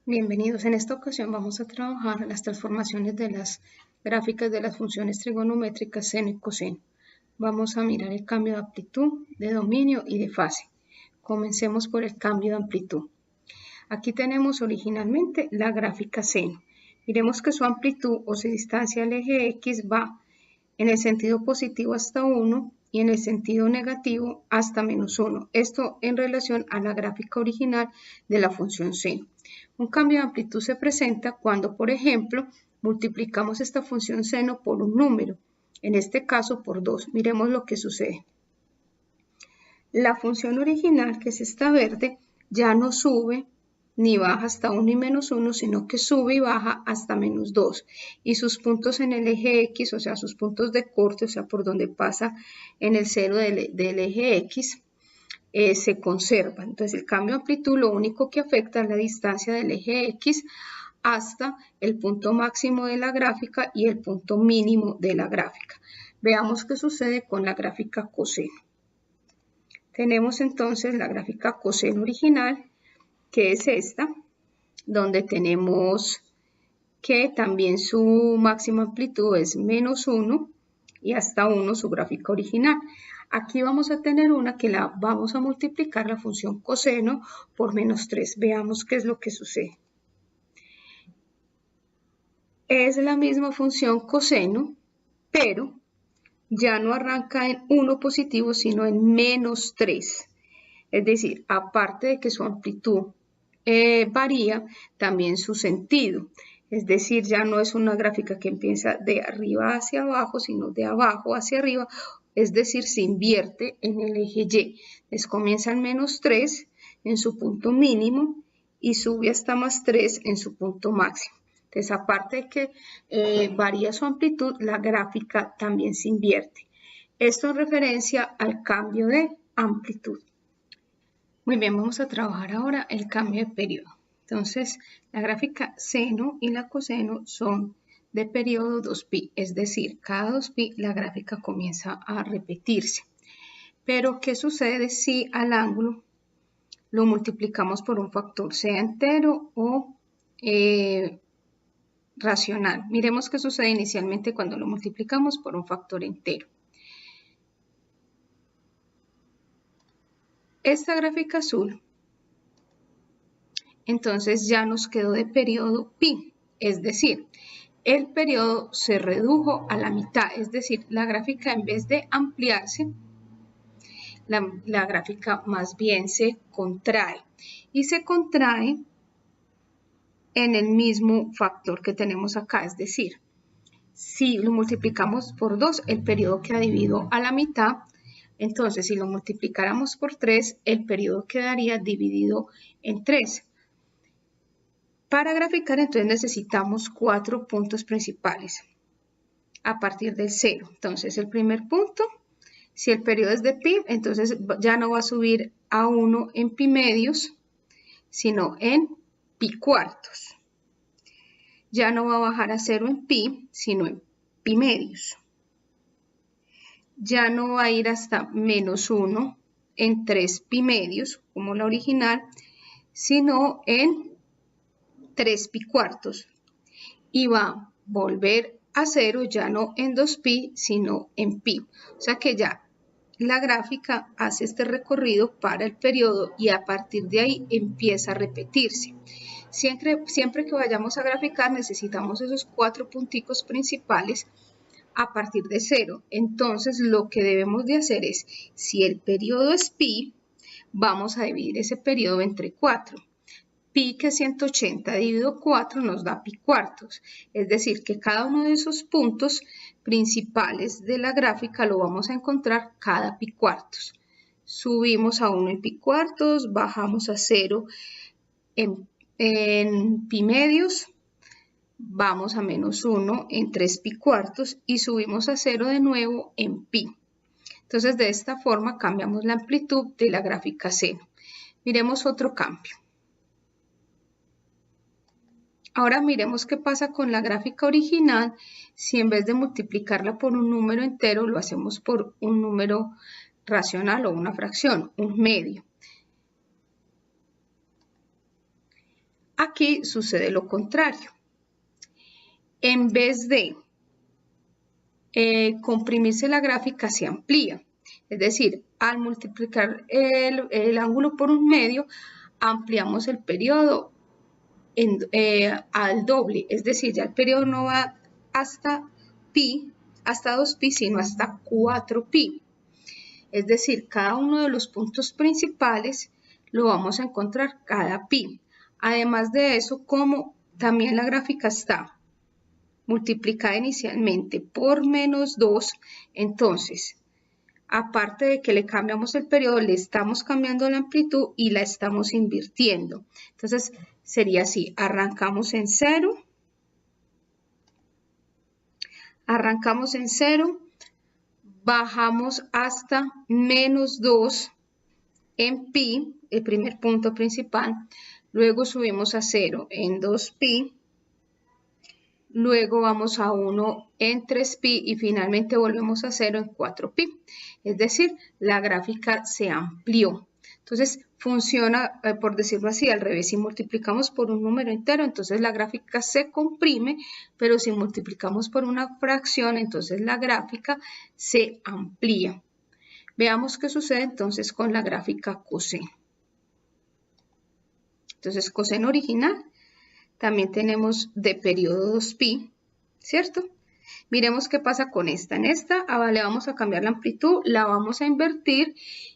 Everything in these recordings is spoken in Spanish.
Bienvenidos. En esta ocasión vamos a trabajar las transformaciones de las gráficas de las funciones trigonométricas seno y coseno. Vamos a mirar el cambio de amplitud, de dominio y de fase. Comencemos por el cambio de amplitud. Aquí tenemos originalmente la gráfica seno. Miremos que su amplitud o su distancia al eje X va en el sentido positivo hasta 1 y en el sentido negativo hasta -1. Esto en relación a la gráfica original de la función seno. Un cambio de amplitud se presenta cuando, por ejemplo, multiplicamos esta función seno por un número, en este caso por 2. Miremos lo que sucede. La función original, que es esta verde, ya no sube ni baja hasta 1 y -1, sino que sube y baja hasta -2. Y sus puntos en el eje X, o sea, sus puntos de corte, o sea, por donde pasa en el cero del eje X, se conserva. Entonces, el cambio de amplitud lo único que afecta es la distancia del eje X hasta el punto máximo de la gráfica y el punto mínimo de la gráfica. Veamos qué sucede con la gráfica coseno. Tenemos entonces la gráfica coseno original, que es esta, donde tenemos que también su máxima amplitud es -1 y hasta 1 su gráfica original. Aquí vamos a tener una que la vamos a multiplicar la función coseno por -3. Veamos qué es lo que sucede. Es la misma función coseno, pero ya no arranca en 1 positivo, sino en -3. Es decir, aparte de que su amplitud varía, también su sentido. Es decir, ya no es una gráfica que empieza de arriba hacia abajo, sino de abajo hacia arriba. Es decir, se invierte en el eje Y. Entonces comienza en -3 en su punto mínimo y sube hasta +3 en su punto máximo. Entonces, aparte de que varía su amplitud, la gráfica también se invierte. Esto en referencia al cambio de amplitud. Muy bien, vamos a trabajar ahora el cambio de periodo. Entonces, la gráfica seno y la coseno son de periodo 2π, es decir, cada 2π la gráfica comienza a repetirse. Pero, ¿qué sucede si al ángulo lo multiplicamos por un factor, sea entero o racional? Miremos qué sucede inicialmente cuando lo multiplicamos por un factor entero. Esta gráfica azul, entonces ya nos quedó de periodo pi, es decir, el periodo se redujo a la mitad, es decir, la gráfica en vez de ampliarse, la gráfica más bien se contrae y se contrae en el mismo factor que tenemos acá, es decir, si lo multiplicamos por 2, el periodo queda dividido a la mitad. Entonces, si lo multiplicáramos por 3, el periodo quedaría dividido en 3. Para graficar, entonces necesitamos 4 puntos principales a partir del 0. Entonces, el primer punto, si el periodo es de pi, entonces ya no va a subir a 1 en pi medios, sino en pi cuartos. Ya no va a bajar a 0 en pi, sino en pi medios. Ya no va a ir hasta -1 en 3 pi medios, como la original, sino en 3 pi cuartos. Y va a volver a 0 ya no en 2pi, sino en pi. O sea que ya la gráfica hace este recorrido para el periodo y a partir de ahí empieza a repetirse. Siempre que vayamos a graficar necesitamos esos 4 punticos principales a partir de 0. Entonces lo que debemos de hacer es, si el periodo es pi, vamos a dividir ese periodo entre 4. Pi, que es 180 dividido 4 nos da pi cuartos. Es decir, que cada uno de esos puntos principales de la gráfica lo vamos a encontrar cada pi cuartos. Subimos a 1 en pi cuartos, bajamos a 0 en pi medios, vamos a -1 en 3 pi cuartos y subimos a 0 de nuevo en pi. Entonces, de esta forma cambiamos la amplitud de la gráfica seno. Miremos otro cambio. Ahora miremos qué pasa con la gráfica original si en vez de multiplicarla por un número entero lo hacemos por un número racional o una fracción, un medio. Aquí sucede lo contrario. En vez de comprimirse la gráfica, se amplía. Es decir, al multiplicar el ángulo por un medio, ampliamos el periodo al doble. Es decir, ya el periodo no va hasta pi, hasta 2pi, sino hasta 4pi. Es decir, cada uno de los puntos principales lo vamos a encontrar cada pi. Además de eso, como también la gráfica está multiplicada inicialmente por -2, entonces, aparte de que le cambiamos el periodo, le estamos cambiando la amplitud y la estamos invirtiendo. Entonces, sería así, arrancamos en 0, bajamos hasta -2 en pi, el primer punto principal, luego subimos a 0 en 2pi, luego vamos a 1 en 3pi y finalmente volvemos a 0 en 4pi. Es decir, la gráfica se amplió. Entonces, funciona, por decirlo así, al revés. Si multiplicamos por un número entero, entonces la gráfica se comprime, pero si multiplicamos por una fracción, entonces la gráfica se amplía. Veamos qué sucede entonces con la gráfica coseno. Entonces, coseno original, también tenemos de periodo 2pi, ¿cierto? Miremos qué pasa con esta. En esta le vamos a cambiar la amplitud, la vamos a invertir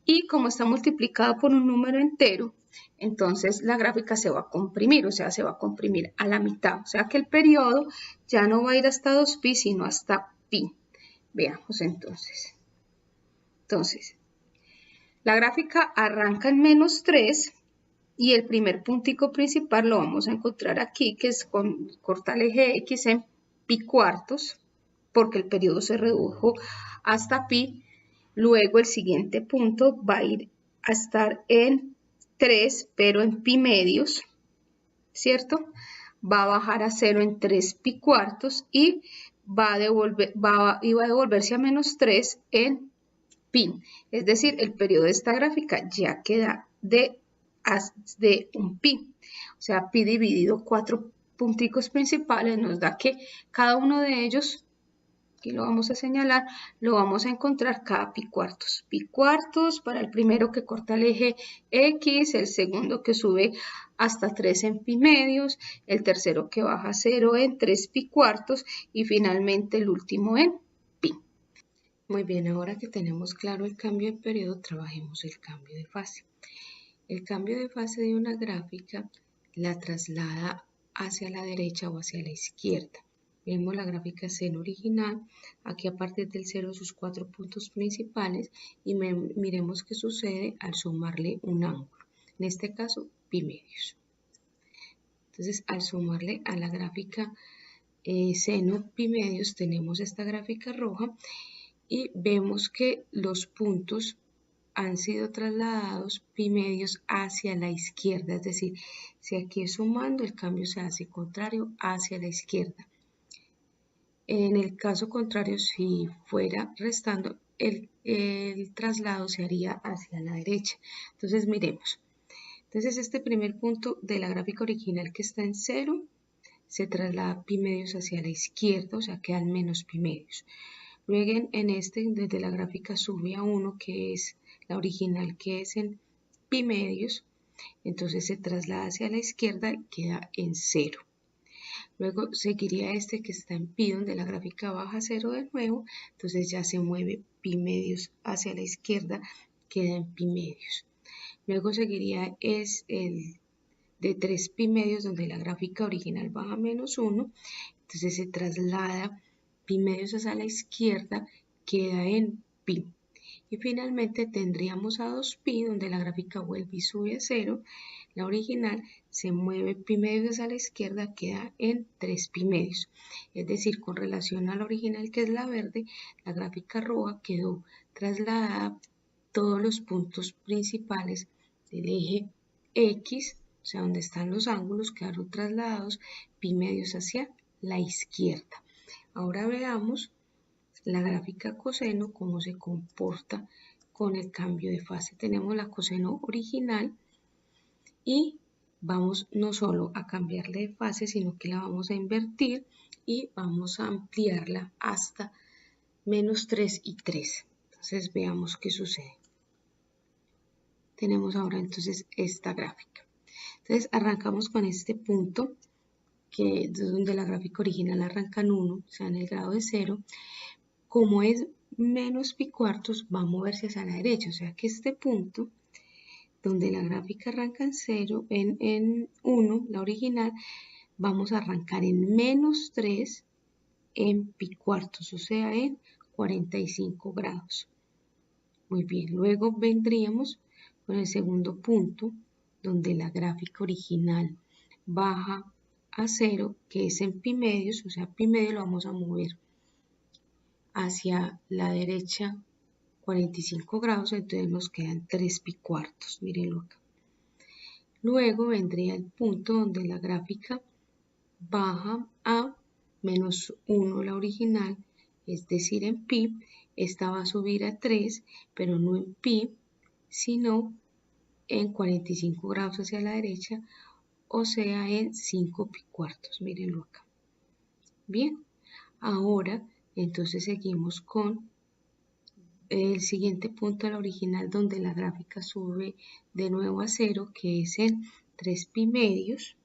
y como está multiplicada por un número entero, entonces la gráfica se va a comprimir, o sea, se va a comprimir a la mitad. O sea que el periodo ya no va a ir hasta 2pi, sino hasta pi. Veamos entonces. Entonces, la gráfica arranca en -3 y el primer puntico principal lo vamos a encontrar aquí, que es con corta el eje X en pi cuartos, porque el periodo se redujo hasta pi. Luego el siguiente punto va a ir a estar en 3, pero en pi medios, ¿cierto? Va a bajar a 0 en 3 pi cuartos y va a devolverse a -3 en pi. Es decir, el periodo de esta gráfica ya queda de un pi. O sea, pi dividido 4 punticos principales nos da que cada uno de ellos, aquí lo vamos a señalar, lo vamos a encontrar cada pi cuartos. Pi cuartos para el primero que corta el eje X, el segundo que sube hasta 3 en pi medios, el tercero que baja a 0 en 3 pi cuartos y finalmente el último en pi. Muy bien, ahora que tenemos claro el cambio de periodo, trabajemos el cambio de fase. El cambio de fase de una gráfica la traslada hacia la derecha o hacia la izquierda. Vemos la gráfica seno original, aquí a partir del 0 sus 4 puntos principales y miremos qué sucede al sumarle un ángulo, en este caso pi medios. Entonces al sumarle a la gráfica seno pi medios tenemos esta gráfica roja y vemos que los puntos han sido trasladados pi medios hacia la izquierda, es decir, si aquí es sumando, el cambio se hace contrario hacia la izquierda. En el caso contrario, si fuera restando, el traslado se haría hacia la derecha. Entonces, miremos. Entonces, este primer punto de la gráfica original que está en 0, se traslada pi medios hacia la izquierda, o sea, quedan menos pi medios. Luego, en este, desde la gráfica sube a 1, que es la original, que es en pi medios, entonces se traslada hacia la izquierda y queda en 0. Luego seguiría este que está en pi, donde la gráfica baja a 0 de nuevo, entonces ya se mueve pi medios hacia la izquierda, queda en pi medios. Luego seguiría es el de 3 pi medios, donde la gráfica original baja a -1, entonces se traslada pi medios hacia la izquierda, queda en pi. Y finalmente tendríamos a 2pi, donde la gráfica vuelve y sube a 0. La original se mueve pi medios hacia la izquierda, queda en 3 pi medios. Es decir, con relación a la original, que es la verde, la gráfica roja quedó trasladada todos los puntos principales del eje X, o sea, donde están los ángulos, quedaron trasladados pi medios hacia la izquierda. Ahora veamos la gráfica coseno, cómo se comporta con el cambio de fase. Tenemos la coseno original y vamos no solo a cambiarle de fase, sino que la vamos a invertir y vamos a ampliarla hasta menos 3 y 3. Entonces veamos qué sucede. Tenemos ahora entonces esta gráfica. Entonces arrancamos con este punto, que es donde la gráfica original arranca en 1, o sea en el grado de 0. Como es menos pi cuartos, va a moverse hacia la derecha, o sea que este punto donde la gráfica arranca en 0, en 1, la original, vamos a arrancar en menos 3 en pi cuartos, o sea en 45 grados. Muy bien, luego vendríamos con el segundo punto, donde la gráfica original baja a 0, que es en pi medios, o sea, pi medio lo vamos a mover hacia la derecha 45 grados, entonces nos quedan 3 pi cuartos, mírenlo acá. Luego vendría el punto donde la gráfica baja a menos 1, la original, es decir, en pi. Esta va a subir a 3, pero no en pi, sino en 45 grados hacia la derecha, o sea, en 5 pi cuartos. Mírenlo acá. Bien, ahora entonces seguimos con el siguiente punto a la original, donde la gráfica sube de nuevo a 0, que es en 3 pi medios.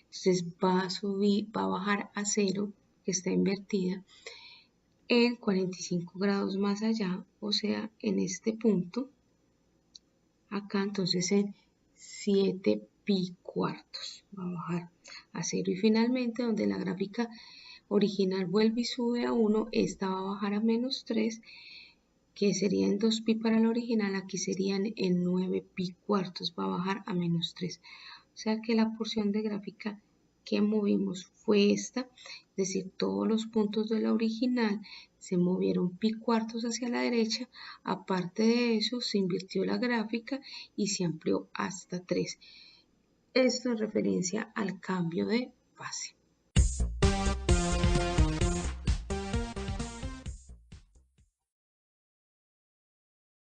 Entonces va a subir, va a bajar a 0, que está invertida, en 45 grados más allá, o sea, en este punto, acá entonces en 7 pi cuartos, va a bajar a 0. Y finalmente, donde la gráfica original vuelve y sube a 1, esta va a bajar a menos 3, que serían 2 pi para la original, aquí serían en 9 pi cuartos, va a bajar a menos 3. O sea que la porción de gráfica que movimos fue esta, es decir, todos los puntos de la original se movieron pi cuartos hacia la derecha. Aparte de eso, se invirtió la gráfica y se amplió hasta 3. Esto en referencia al cambio de fase.